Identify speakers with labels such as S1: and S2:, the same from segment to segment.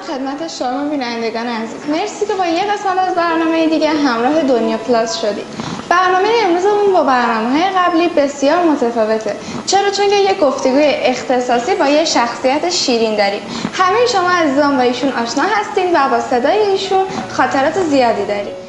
S1: خدمت شما بینندگان عزیز، مرسی که با یه قسمت از برنامه دیگه همراه دنیا پلاس شدید. برنامه امروزمون با برنامه‌های قبلی بسیار متفاوته. چون که یک گفتگوی اختصاصی با یه شخصیت شیرین داریم. همه شما عزیزان با ایشون آشنا هستین و با صدای ایشون خاطرات زیادی دارید.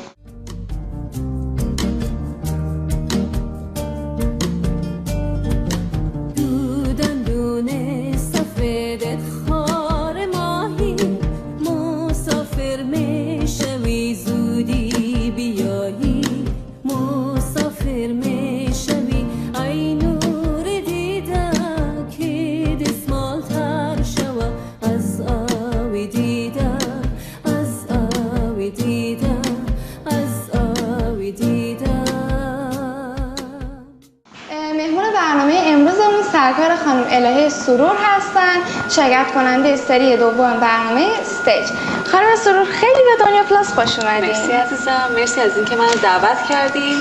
S1: سرکار خانم الهه سرور هستن، شرکت کننده سری دوم برنامه استیج. خانم سرور خیلی به دنیا پلاس خوش اومدین.
S2: مرسی عزیزم، مرسی از اینکه منو دعوت کردین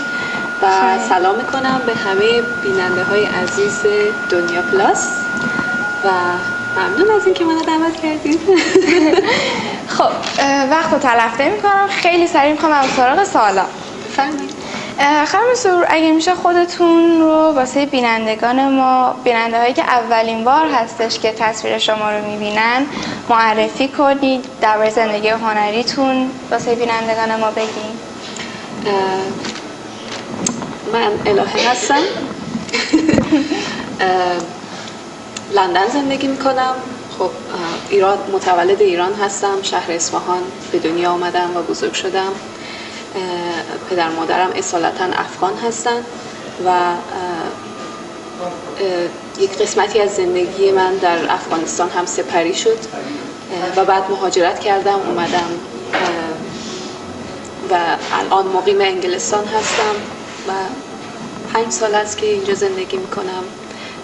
S2: و سلام میکنم به همه بیننده های عزیز دنیا پلاس و ممنون از اینکه منو دعوت کردین.
S1: خب وقت رو تلف نمی‌کنم، خیلی سریع میخوام برم سراغ سوالا.
S2: بفرمایید.
S1: خانم سرور اگه میشه خودتون رو واسه بینندگان ما، بیننده هایی که اولین بار هستش که تصویر شما رو میبینن، معرفی کنید، درباره زندگی هنریتون واسه بینندگان ما بگین.
S2: من الهه هستم. لندن زندگی میکنم. خب متولد ایران هستم، شهر اصفهان به دنیا آمدم و بزرگ شدم. پدر مادرم اصالتا افغان هستن و یک قسمتی از زندگی من در افغانستان هم سپری شد و بعد مهاجرت کردم اومدم و الان مقیم انگلستان هستم و 5 سال است که اینجا زندگی میکنم.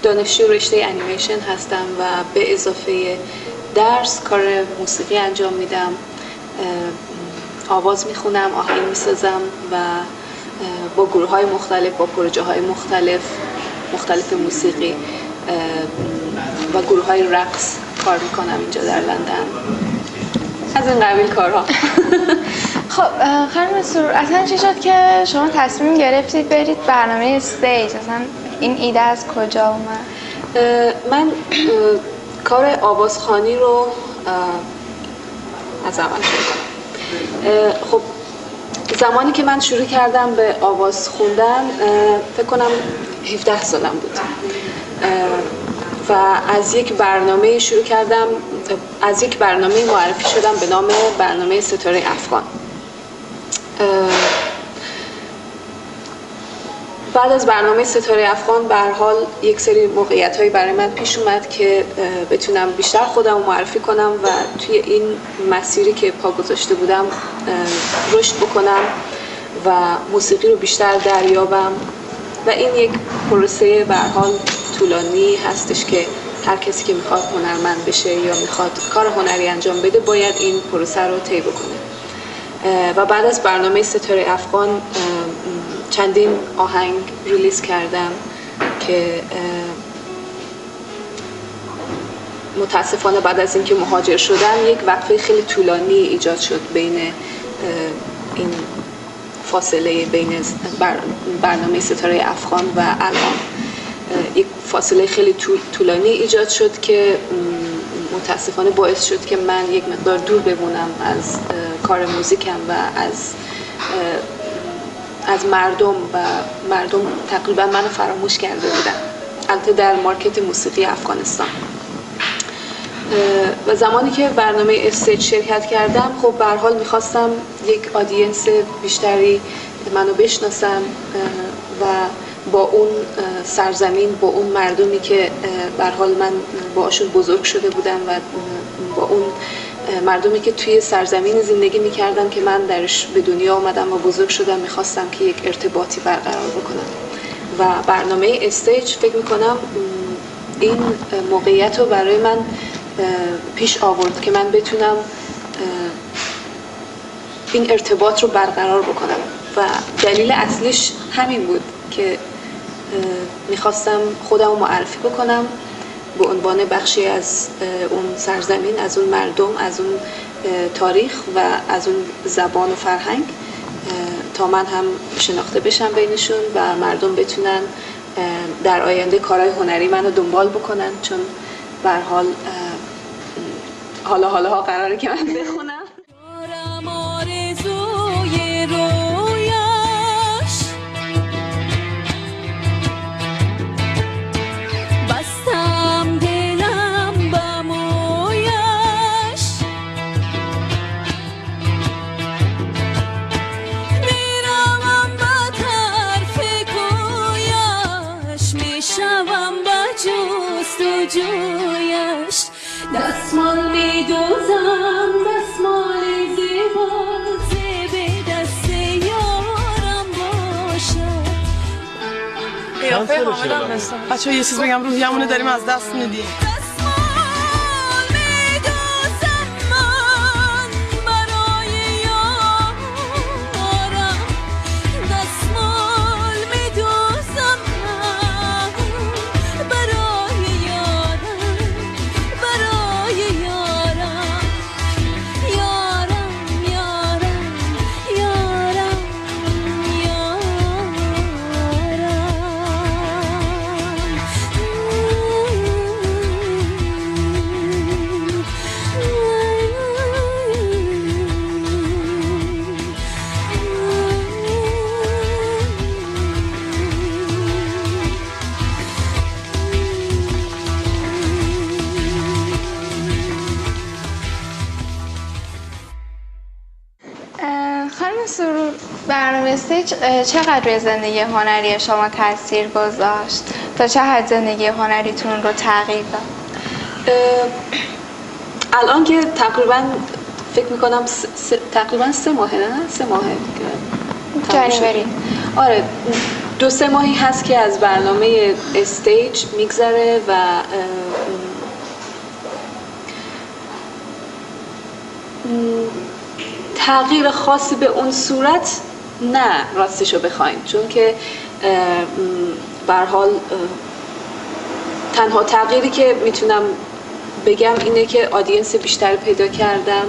S2: دانشجو رشته انیمیشن هستم و به اضافه درس کار موسیقی انجام میدم، آواز میخونم، آهنگ میسازم و با گروه های مختلف، با پروژه های مختلف موسیقی و گروه های رقص کار میکنم اینجا در لندن. از این قبیل کارها.
S1: خب خانم سرور اصلا چی شد که شما تصمیم گرفتید برید برنامه استیج؟ اصلا این ایده از کجا اومد؟
S2: من کار آوازخوانی رو از اول شروع کنم. خب زمانی که من شروع کردم به آواز خوندن فکر کنم 17 سالم بود و از یک برنامه شروع کردم، از یک برنامه معرفی شدم به نام برنامه ستاره افغان. بعد از برنامه ستاره افغان به هر حال یک سری موقعیت‌هایی برای من پیش اومد که بتونم بیشتر خودم رو معرفی کنم و توی این مسیری که پا گذاشته بودم رشد بکنم و موسیقی رو بیشتر دریابم و این یک پروسه به هر حال طولانی هستش که هر کسی که میخواد هنرمند بشه یا میخواد کار هنری انجام بده باید این پروسه رو طی بکنه. و بعد از برنامه ستاره افغان چندین آهنگ ریلیز کردم که متاسفانه بعد از اینکه مهاجر شدم یک وقفه خیلی طولانی ایجاد شد بین این فاصله بین برنامه ستاره افغان و الان. یک فاصله خیلی طولانی ایجاد شد که متاسفانه باعث شد که من یک مقدار دور بمونم از کار موزیکم و از مردم و مردم تقریبا منو فراموش کرده بودن، البته در مارکت موسیقی افغانستان. و زمانی که برنامه استیج شرکت کردم خب به هر حال میخواستم یک آدینس بیشتری منو بشناسم و با اون سرزمین، با اون مردمی که به هر حال من باشون بزرگ شده بودم و با اون مردمی که توی سرزمین زندگی میکردم که من درش به دنیا آمدم و بزرگ شدم، میخواستم که یک ارتباطی برقرار بکنم و برنامه استیج فکر میکنم این موقعیت رو برای من پیش آورد که من بتونم این ارتباط رو برقرار بکنم و دلیل اصلیش همین بود که میخواستم خودم رو معرفی بکنم به عنوان بخشی از اون سرزمین، از اون مردم، از اون تاریخ و از اون زبان و فرهنگ، تا من هم شناخته بشم بینشون و مردم بتونن در آینده کارهای هنری منو دنبال بکنن، چون به هر حال حالا قراره که من بخونم.
S3: دستمال میدوزم دستمال زیبا به دست یارم باشد.
S4: قیافه حاملم هستم. بچه ها یه چیز بگم، روحیمونه داریم از دست میدیم.
S1: خانم سرور، برنامه استیج چقدر روی زندگی هنری شما تاثیر گذاشت؟ تا چه حد زندگی هنریتون رو تغییر داد؟
S2: الان که تقریبا فکر میکنم تقریبا 3 ماهه، نه 3 ماهه
S1: جنوری.
S2: آره 2-3 ماهی هست که از برنامه استیج میگذره و تغییر خاصی به اون صورت نه راستشو بخواین، چون که به هر حال تنها تغییری که میتونم بگم اینه که آدینس بیشتر پیدا کردم،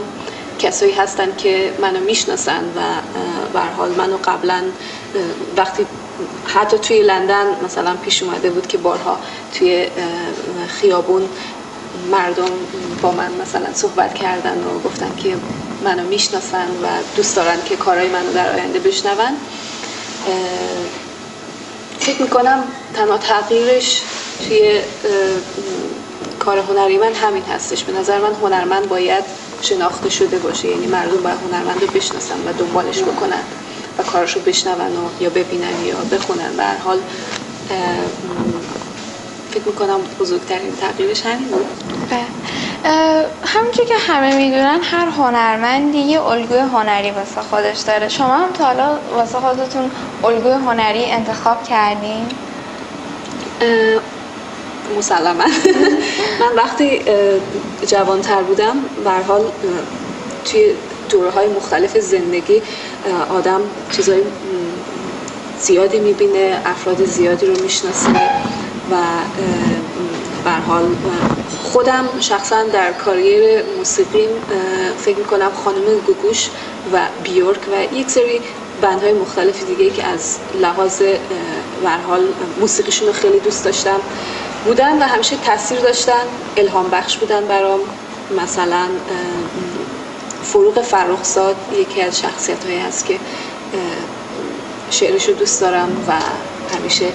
S2: کسایی هستن که منو میشناسن و به هر حال منو قبلا وقتی حتی توی لندن مثلا پیش اومده بود که بارها توی خیابون مردم با من مثلا صحبت کردن و گفتن که منو میشناسن و دوست دارن که کارهای منو در آینده بشنون. فکر میکنم تنها تغییرش توی کار هنری من همین هستش. به نظر من هنرمند باید شناخته شده باشه، یعنی مردم باید هنرمند رو بشناسن و دنبالش بکنن و کارشو بشنون و یا ببینن یا بخونن. به هر حال فکر میکنم بزرگترین تغییرش همین بود.
S1: همونجور که همه میدونن هر هنرمندی یه الگوی هنری واسه خودش داره. شما هم تا حالا واسه خودتون الگوی هنری انتخاب کردین؟
S2: مسلما من وقتی جوانتر بودم به هر حال توی دوره‌های مختلف زندگی آدم چیزای زیادی میبینه، افراد زیادی رو میشناسه و به هر حال خودم شخصا در کاریر موسیقیم فکر میکنم خانم گوگوش و بیورک و یک سری بندهای مختلف دیگه که از لحاظ به هر حال موسیقیشون رو خیلی دوست داشتم بودن و همیشه تاثیر داشتن، الهام بخش بودن برام. مثلا فروغ فرخزاد یکی از شخصیت‌هایی هست که شعرش رو دوست دارم و همیشه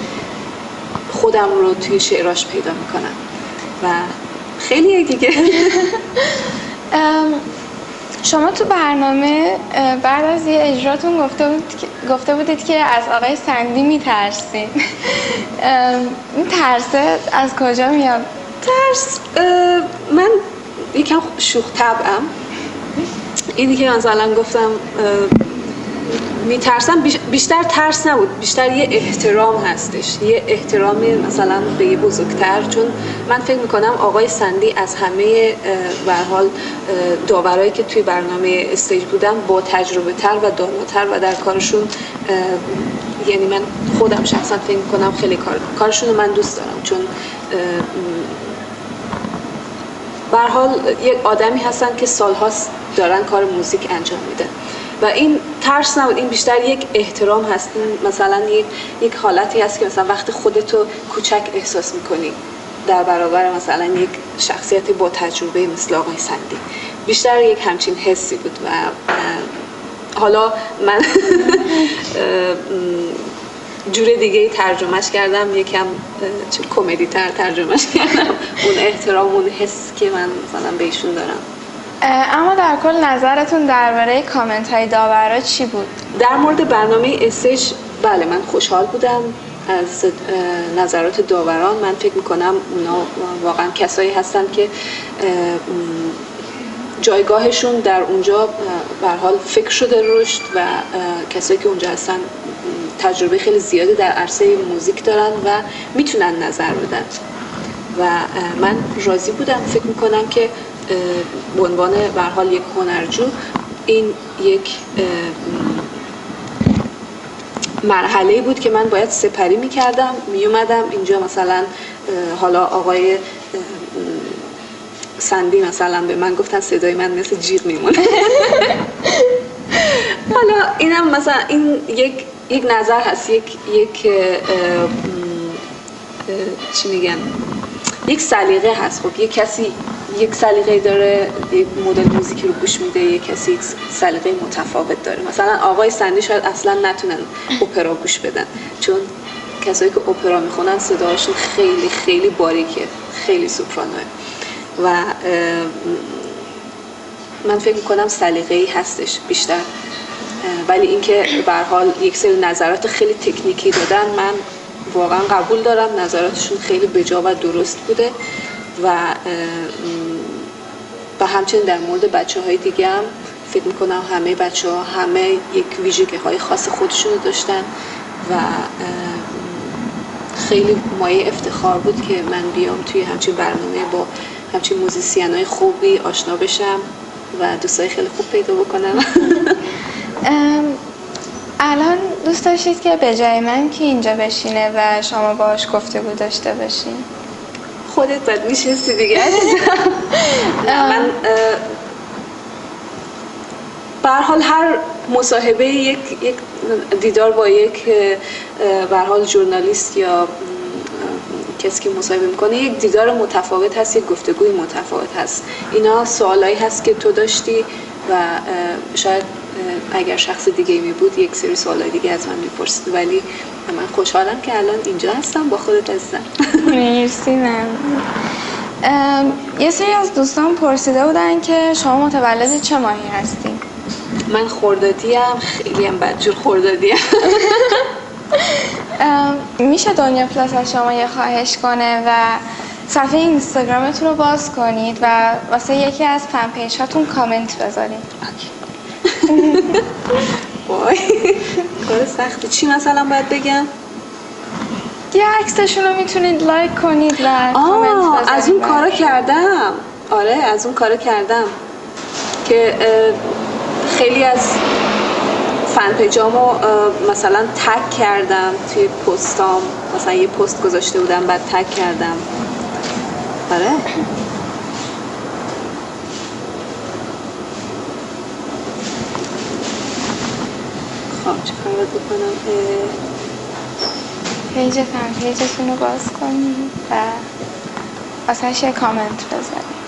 S2: خودم رو توی شعراش پیدا میکنم و خیلی دیگه.
S1: شما تو برنامه بعد از یه اجراتون گفته بودید که از آقای سندی میترسید. این ترسه از کجا میاد؟
S2: ترس من یکم شوخ طبعم. اینی که مثلا گفتم میترسم بیشتر ترس نبود، بیشتر یه احترام هستش، یه احترامی مثلا به یه بزرگتر. چون من فکر میکنم آقای سندی از همه به هر حال داورایی که توی برنامه استیج بودن با تجربه تر و داناتر و در کارشون، یعنی من خودم شخصا فکر میکنم خیلی کارشون رو من دوست دارم، چون به هر حال یک آدمی هستن که سالهاست دارن کار موزیک انجام میدن و این ترس نبود، این بیشتر یک احترام هست. این مثلا یک حالتی هست که مثلا وقتی خودتو کوچک احساس میکنی در برابر مثلا یک شخصیت با تجربه مثل آقای سندی، بیشتر یک همچین حسی بود. و حالا من جور دیگه ترجمهش کردم، یکم کمدی تر ترجمهش کردم، اون احترام، اون حس که من مثلا به ایشون دارم.
S1: اما در کل نظرتون درباره کامنت های داورا چی بود؟
S2: در مورد برنامه استیج بله من خوشحال بودم از نظرات داوران. من فکر میکنم اونا واقعا کسایی هستن که جایگاهشون در اونجا به هر حال فکر شده رشد و کسایی که اونجا هستن تجربه خیلی زیادی در عرصه موزیک دارن و میتونن نظر بدن و من راضی بودم. فکر میکنم که به عنوان به هر حال یک هنرجو این یک مرحله بود که من باید سپری میکردم، میومدم اینجا مثلا حالا آقای سندی مثلا به من گفتن صدای من مثل جیغ میمونه حالا اینم مثلا این یک نظر هست، یک چی میگن، یک سلیقه هست. خب یک کسی یک سلیقه داره، یک مدل موزیکی رو گوش میده، یک کسی یک سلیقه متفاوت داره. مثلا آقای سندی شاید اصلا نتونن اپرا گوش بدن، چون کسایی که اپرا میخونن صداشون خیلی خیلی باریکه، خیلی سوپرانوه و من فکر میکنم سلیقه‌ای هستش بیشتر. ولی اینکه به هر حال یک سری نظرات خیلی تکنیکی دادن، من واقعا قبول دارم، نظراتشون خیلی بجا و درست بوده و همچنین در مورد بچه‌های دیگه هم فکر میکنم همه بچه‌ها همه یک ویژگی‌های خاص خودشون رو داشتن و خیلی مایه افتخار بود که من بیام توی همچین برنامه با همچین موزیسین‌های خوبی آشنا بشم و دوستای خیلی خوب پیدا بکنم.
S1: الان دوست داشتید که به جای من کی اینجا بشینه و شما باهاش گفتگو داشته باشین؟
S2: خودت باید میشستی دیگه. من به هر حال هر مصاحبه یک دیدار با یک به هر حال ژورنالیست یا کسی که مصاحبه میکنه یک دیدار متفاوت هست، یک گفتگوی متفاوت هست. اینا سوالایی هست که تو داشتی و شاید اگر شخص دیگه می بود یک سری سوالای دیگه از من میپرسید، ولی من خوشحالم که الان اینجا هستم با خودت هستم.
S1: مرسی. من یه سری از دوستان پرسیده بودن که شما متولد چه ماهی هستین؟
S2: من خردادیم، خیلی هم بدجور خردادیم.
S1: میشه دنیا پلاس از شما یه خواهش کنه و صفحه اینستاگرامتون رو باز کنید و واسه یکی از فن پیج هاتون کامنت بذارید.
S2: وای کار سخته. چی مثلا باید بگم؟
S1: یه عکسشون رو میتونید لایک کنید و کامنت بذارید.
S2: از اون کارا کردم. آره از اون کارا کردم که خیلی از فن پیجامو مثلا تگ کردم توی پستام، مثلا یه پست گذاشته بودم بعد تگ کردم. آره خب چه کار باید بکنم؟
S1: پیج فن پیجتون رو باز کنید و واسهش یه کامنت بذارید.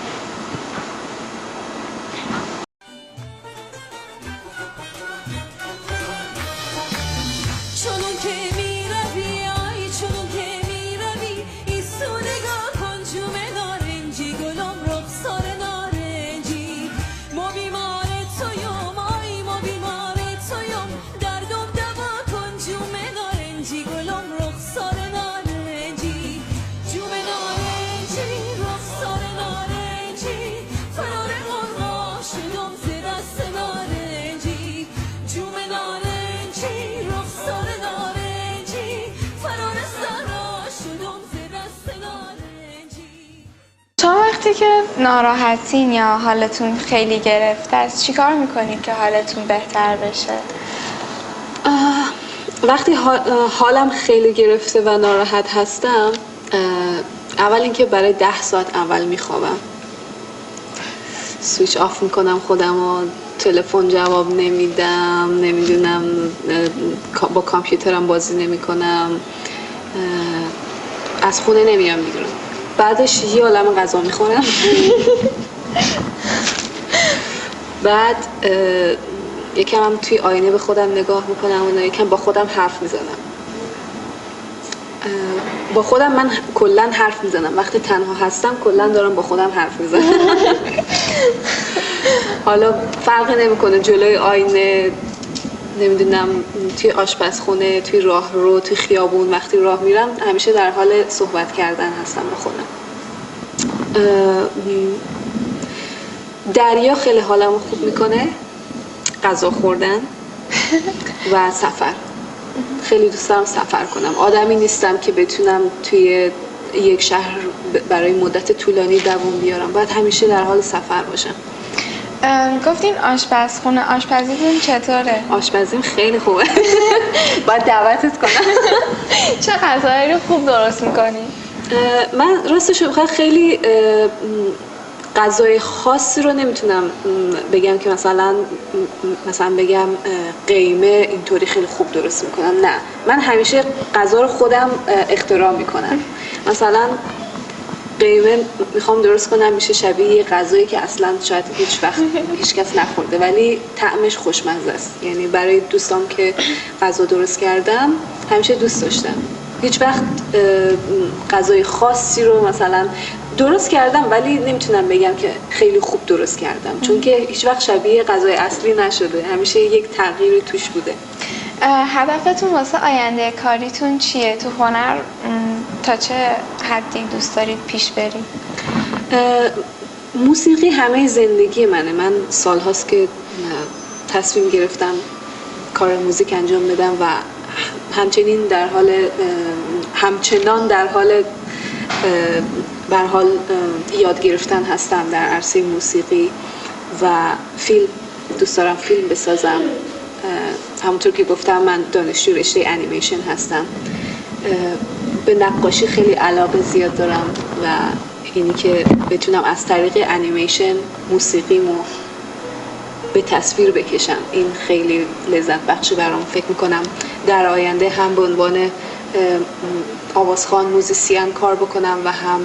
S3: چونون که میروی آی چونون که میروی ایستو نگاه کن جومه نارنجی گلم رخسار نارنجی ما بیمار تویم آی ما بیمار تویم دردم دوا کن جومه نارنجی گلم رخسار نارنجی جومه نارنجی رخسار نارنجی
S1: وقتی که ناراحتین یا حالتون خیلی گرفته است چیکار میکنید که حالتون بهتر بشه؟
S2: وقتی حالم خیلی گرفته و ناراحت هستم، اول اینکه برای 10 ساعت اول میخوابم، سویچ آف میکنم خودم و تلفن جواب نمیدم، نمیدونم با کامپیوترم بازی نمیکنم، از خونه نمیام بیرون. بعدش یه عالمه غذا میخورم. بعد یکم هم توی آینه به خودم نگاه میکنم و یکم با خودم حرف میزنم. با خودم من کلا حرف میزنم، وقتی تنها هستم کلا دارم با خودم حرف میزنم. حالا فرقی نمیکنه جلوی آینه، نمیدونم توی آشپزخونه، توی راهرو، توی خیابون، وقتی راه میرم همیشه در حال صحبت کردن هستم با خودم. دریا خیلی حالمو خوب میکنه، غذا خوردن و سفر. خیلی دوست دارم سفر کنم. آدمی نیستم که بتونم توی یک شهر برای مدت طولانی دوام بیارم، باید همیشه در حال سفر باشم.
S1: گفتین آشپزخونه، آشپزیتون چطوره؟
S2: آشپزیم خیلی خوبه. باید دعوتت کنم.
S1: چه غذاهایی رو خوب درست میکنی؟
S2: من راستش رو بخوام خیلی غذای خاصی رو نمیتونم بگم که مثلا بگم قیمه اینطوری خیلی خوب درست میکنم. نه، من همیشه غذا رو خودم اختراع میکنم. مثلا قیمه میخوام درست کنم میشه شبیه یه غذایی که اصلا شاید هیچ وقت هیچ کس نخورده ولی طعمش خوشمزه است. یعنی برای دوستام که غذا درست کردم همیشه دوست داشتم. هیچ وقت غذای خاصی رو مثلا درست کردم ولی نمیتونم بگم که خیلی خوب درست کردم، چون که هیچ وقت شبیه غذای اصلی نشده، همیشه یک تغییری توش بوده.
S1: هدفتون واسه آینده کاریتون چیه؟ تو هنر تا چه حدی دوست دارید پیش برید؟
S2: موسیقی همه زندگی منه. من سالهاست که تصمیم گرفتم کار موزیک انجام بدم و همچنان در حال به هر حال یاد گرفتن هستم در عرصه موسیقی و فیلم. دوست دارم فیلم بسازم. همونطور که گفتم من دانشجو رشته انیمیشن هستم. به نقاشی خیلی علاقه زیاد دارم و اینی که بتونم از طریق انیمیشن موسیقیمو به تصویر بکشم، این خیلی لذت بخشی برام. فکر میکنم در آینده هم به عنوان آوازخوان، موزیسین کار بکنم و هم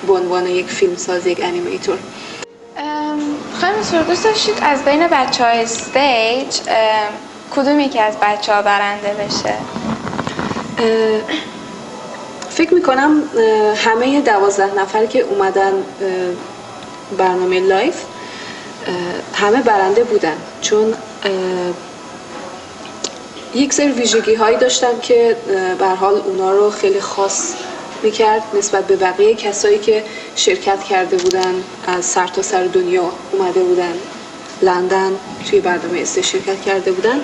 S2: به عنوان یک فیلمساز، یک انیمیتور.
S1: خانم سرور، دوست داشتید از بین بچه‌های استیج کدوم یکی از بچه‌ها برنده بشه؟
S2: فکر میکنم همه 12 نفر که اومدن برنامه لایف همه برنده بودن، چون یک سری ویژگی هایی داشتن که به هر حال اونا رو خیلی خاص میکرد نسبت به بقیه کسایی که شرکت کرده بودن، از سرتاسر دنیا اومده بودن لندن توی برنامه استیج شرکت کرده بودن.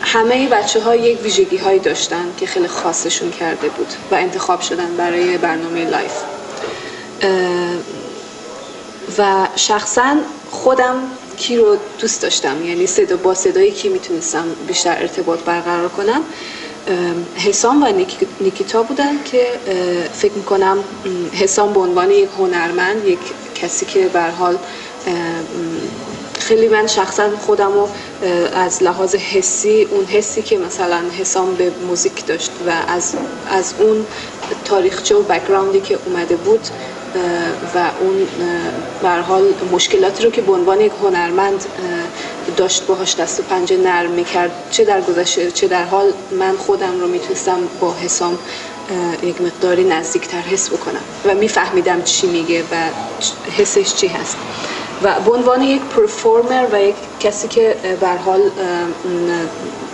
S2: همه بچه ها یک ویژگی هایی داشتن که خیلی خاصشون کرده بود و انتخاب شدن برای برنامه لایف. و شخصا خودم کی رو دوست داشتم، یعنی با صدایی کی میتونستم بیشتر ارتباط برقرار کنم، حسام و نیکیتا بودن که فکر میکنم حسام به عنوان یک هنرمند، یک کسی که به هر حال خیلی من شخصا خودم رو از لحاظ حسی، اون حسی که مثلا حسام به موزیک داشت و از اون تاریخچه و بک‌گراندی که اومده بود و اون به هر حال مشکلاتی رو که به عنوان یک هنرمند داشت باهاش دست و پنجه نرم می‌کرد، چه در گذشته چه در حال، من خودم رو میتونستم با حسام یک مقداری نزدیکتر حس بکنم و میفهمیدم چی میگه و حسش چی هست. و به عنوان یک پرفورمر و یک کسی که به هر حال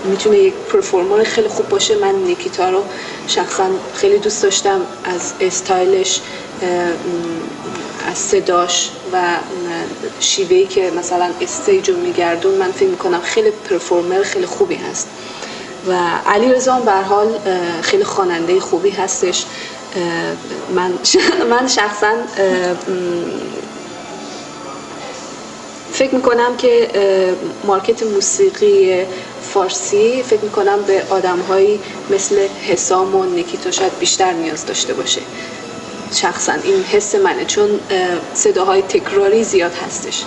S2: میتونه یک پرفورمر خیلی خوب باشه، من نیکیتا رو شخصا خیلی دوست داشتم، از استایلش، از صداش و شیوهی که مثلا استیج رو میگردون، من فکر میکنم خیلی پرفورمر خیلی خوبی هست. و علیرضا به هر حال خیلی خواننده خوبی هستش من شخصا فکر میکنم که مارکت موسیقی فارسی فکر میکنم به آدم‌هایی مثل حسام و نیکیتا شاید بیشتر نیاز داشته باشه. شخصا این حس منه، چون صداهای تکراری زیاد هستش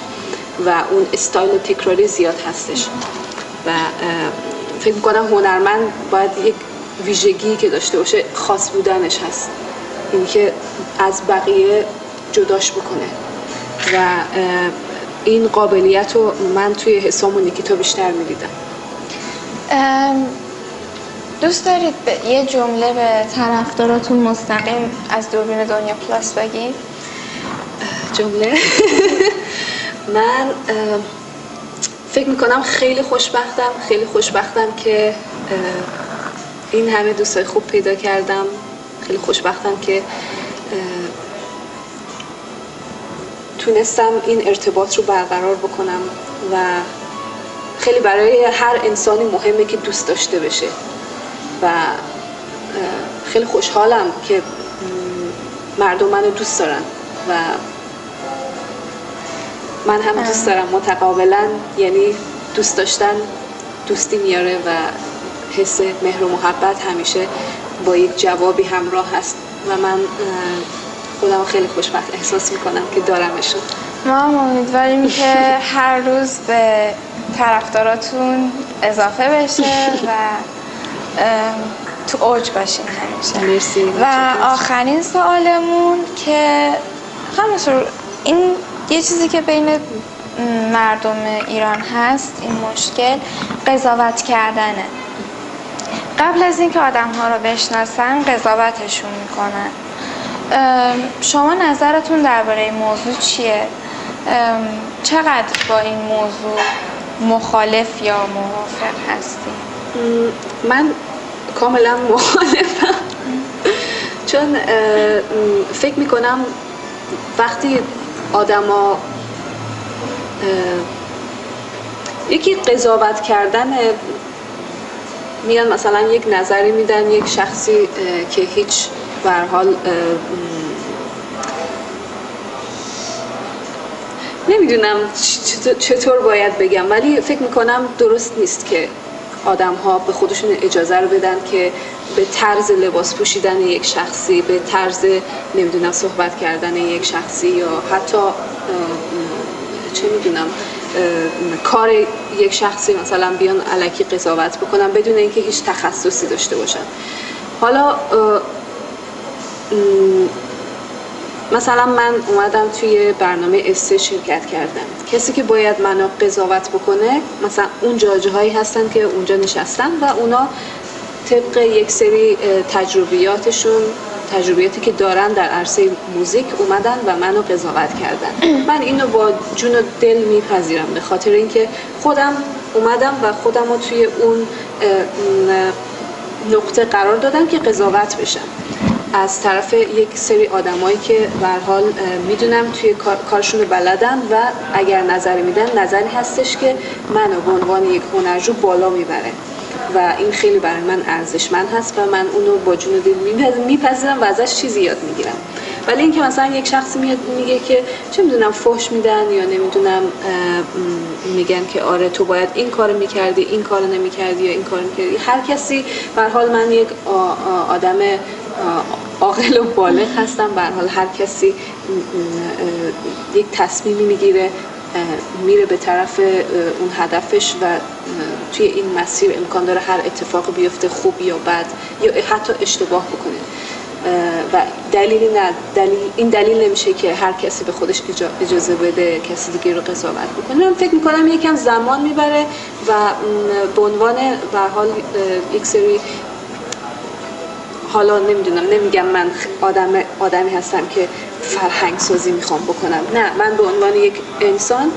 S2: و اون استایل تکراری زیاد هستش و فکر میکنم هنرمند باید یک ویژگی که داشته باشه خاص بودنش هست، اینکه از بقیه جداش بکنه و این قابلیت رو من توی حسام و نیکیتا بیشتر می‌دیدم.
S1: دوست دارید یه جمله به طرفداراتون مستقیم از دوربین دنیا پلاس بگید؟
S2: جمله من فکر میکنم خیلی خوشبختم که این همه دوستای خوب پیدا کردم. خیلی خوشبختم که تونستم این ارتباط رو برقرار بکنم و خیلی برای هر انسانی مهمه که دوست داشته بشه و خیلی خوشحالم که مردم منو دوست دارن و من هم دوست دارم. متقابلا، یعنی دوست داشتن دوستی میاره و حس مهر و محبت همیشه با یک جوابی همراه هست و من خودم خیلی خوشبخت احساس میکنم که دارمشون.
S1: ما هم امیدواریم که هر روز به طرفداراتون اضافه بشه و تو اوج باشین همیشه.
S2: مرسی.
S1: و آخرین سوالمون که همونطور این یه چیزی که بین مردم ایران هست، این مشکل قضاوت کردنه. قبل از اینکه آدم‌ها رو بشناسن قضاوتشون میکنن. شما نظرتون درباره این موضوع چیه؟ چقدر با این موضوع مخالف یا موافق هستی؟
S2: من کاملا مخالفم، چون فکر میکنم وقتی آدما یکی قضاوت کردن، میان مثلا یک نظری میدن یک شخصی که هیچ به هر حال نمیدونم چطور باید بگم، ولی فکر میکنم درست نیست که آدم ها به خودشون اجازه رو بدن که به طرز لباس پوشیدن یک شخصی، به طرز نمیدونم صحبت کردن یک شخصی یا حتی چه میدونم کار یک شخصی مثلا بیان الکی قضاوت بکنن بدون اینکه هیچ تخصصی داشته باشن. حالا مثلا من اومدم توی برنامه اسه شرکت کردم، کسی که باید منو قضاوت بکنه مثلا اون جاجهایی هستن که اونجا نشستن و اونا طبق یک سری تجربیاتی که دارن در عرصه موزیک اومدن و منو قضاوت کردن. من اینو با جون و دل میپذیرم، به خاطر اینکه خودم اومدم و خودم رو توی اون نقطه قرار دادم که قضاوت بشم از طرف یک سری آدمایی که به هر حال میدونم توی کارشون رو بلدن و اگر نظری میدن نظری هستش که منو به عنوان یک هنرجو بالا میبره و این خیلی برای من ارزشمند هست و من اونو با جون و دل میپذیرم و ازش چیزی یاد میگیرم. ولی اینکه مثلا یک شخصی میاد میگه که چه میدونم فحش میدن یا نمیدونم میگن که آره تو باید این کارو میکردی این کارو نمیکردی یا این کارو میکردی، هر کسی به هر حال من یک آدم عاقل و بالغ هستم، به هر حال هر کسی یک تصمیمی میگیره میره به طرف اون هدفش و توی این مسیر امکان داره هر اتفاقی بیفته، خوب یا بد یا حتی اشتباه بکنه و این دلیل نمیشه که هر کسی به خودش اجازه بده کسی دیگه رو قضاوت بکنه. من فکر میکنم یکم زمان میبره و به عنوان به هر حال یک سری، حالا نمیگم من آدمی هستم که فرهنگ سازی میخوام بکنم، نه، من به عنوان یک انسان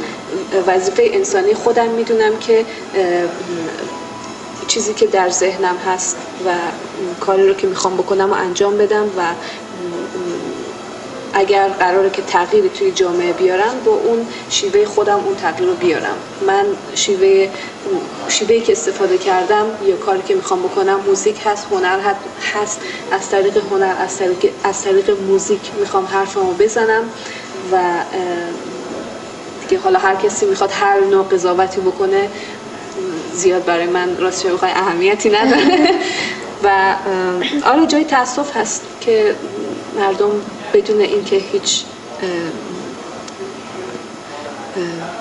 S2: وظیفه انسانی خودم میدونم که چیزی که در ذهنم هست و کاری رو که میخوام بکنم و انجام بدم و اگر قراره که تغییری توی جامعه بیارم با اون شیوه خودم اون تغییر رو بیارم. من شیوه شیوهی که استفاده کردم یا کاری که میخوام بکنم موزیک هست، هنر هست. از طریق هنر، از طریق موزیک میخوام حرفمو بزنم و دیگه حالا هر کسی میخواد هر نوع قضاوتی بکنه زیاد برای من راستش بخوای اهمیتی نداره. و آره جای تأسف هست که مردم بدون اینکه هیچ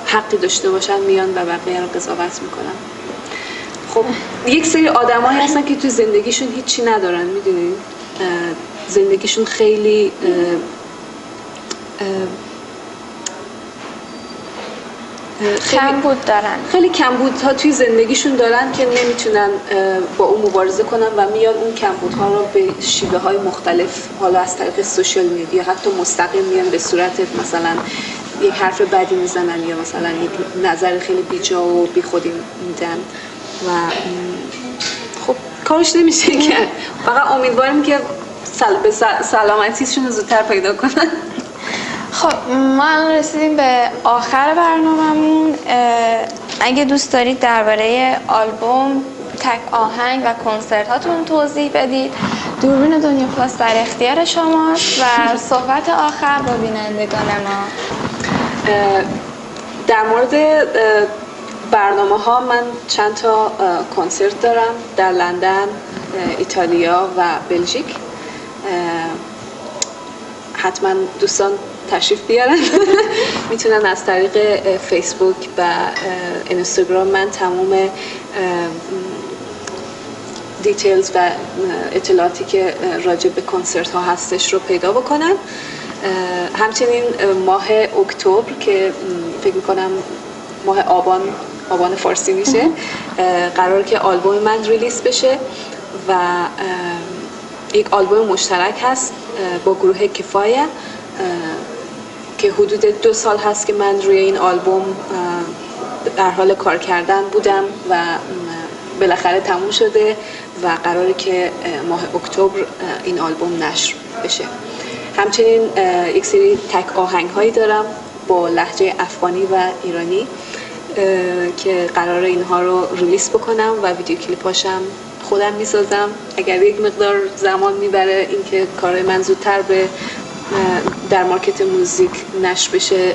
S2: حقی داشته باشن میان و بقیه رو قضاوت میکنن. خب یک سری آدمایی هستن که تو زندگیشون هیچی ندارن، میدونین زندگیشون خیلی
S1: کمبود دارن،
S2: خیلی کمبودها توی زندگیشون دارن که نمیتونن با اون مبارزه کنن و میان اون کمبودها رو به شیوه های مختلف، حالا از طریق سوشال میدیا حتی مستقیم میان به صورت مثلا یک حرف بدی میزنن یا مثلا یک نظر خیلی بیجا و بیخودی میدن و خب کارش نمیشه کرد. فقط امیدواریم که به سلامتیشون زودتر پیدا کنن.
S1: خب ما رسیدیم به آخر برنامه‌مون. اگه دوست دارید درباره آلبوم، تک آهنگ و کنسرت هاتون توضیح بدید، دوربین دنیا پلاس در اختیار شماست و صحبت آخر با بینندگان ما.
S2: در مورد برنامه ها من چند تا کنسرت دارم در لندن، ایتالیا و بلژیک. حتما دوستان تشریف بیارن. میتونن از طریق فیسبوک و اینستاگرام من تمام دیتیلز و اطلاعاتی که راجع به کنسرت ها هستش رو پیدا بکنن. همچنین ماه اکتبر که فکر میکنم ماه آبان فارسی میشه، قراره که آلبوم من ریلیز بشه و یک آلبوم مشترک هست با گروه کفایه که حدود 2 سال هست که من روی این آلبوم در حال کار کردن بودم و بالاخره تموم شده و قراره که ماه اکتبر این آلبوم نشر بشه. همچنین یک سری تک آهنگ هایی دارم با لهجه افغانی و ایرانی که قراره اینها رو ریلیز بکنم و ویدیو کلیپاشم خودم میسازم. اگر یک مقدار زمان میبره اینکه کار من زودتر به در مارکت موزیک نشر بشه،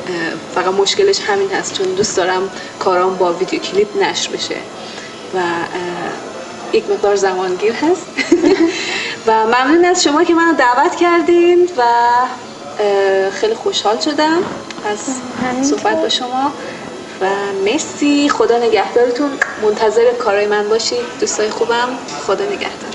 S2: فقط مشکلش همین هست چون دوست دارم کارام با ویدیو کلیپ نشر بشه و یک مقدار زمانگیر هست. و ممنون از شما که منو دعوت کردین و خیلی خوشحال شدم از صحبت با شما و مرسی. خدا نگهدارتون. منتظر کارای من باشید دوستای خوبم. خدا نگهدار.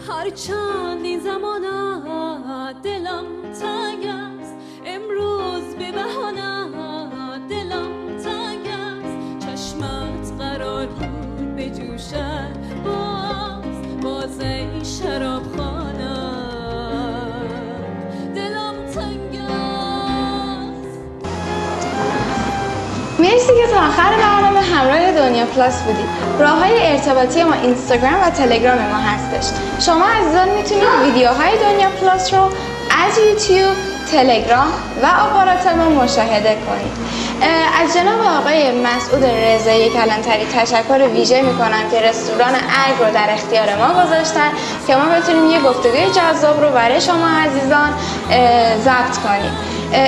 S3: هرچند این زمانت دلم تنگ است، امروز به بهانت دلم تنگ است، چشمت قرار بود به جوشت باز ای شراب خانه دلم تنگ است.
S1: مرسی که تا آخر برنامه همراه دنیا پلاس بودید. راه‌های ارتباطی ما اینستاگرام و تلگرام ما هستش. شما عزیزان میتونید ویدیوهای دنیا پلاس رو از یوتیوب، تلگرام و آپارات ما مشاهده کنید. از جناب آقای مسعود رضایی کلانتری تشکر ویژه میکنم که رستوران ارگ رو در اختیار ما گذاشتن که ما بتونیم یه گفتگوی جذاب رو برای شما عزیزان ضبط کنیم.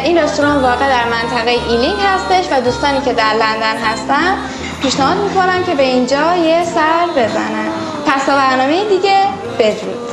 S1: این رستوران واقع در منطقه ایلینگ هستش و دوستانی که در لندن هستن پیشنهاد میکنم که به اینجا یه سر بزنن. پس تا برنامه دیگه بدرود.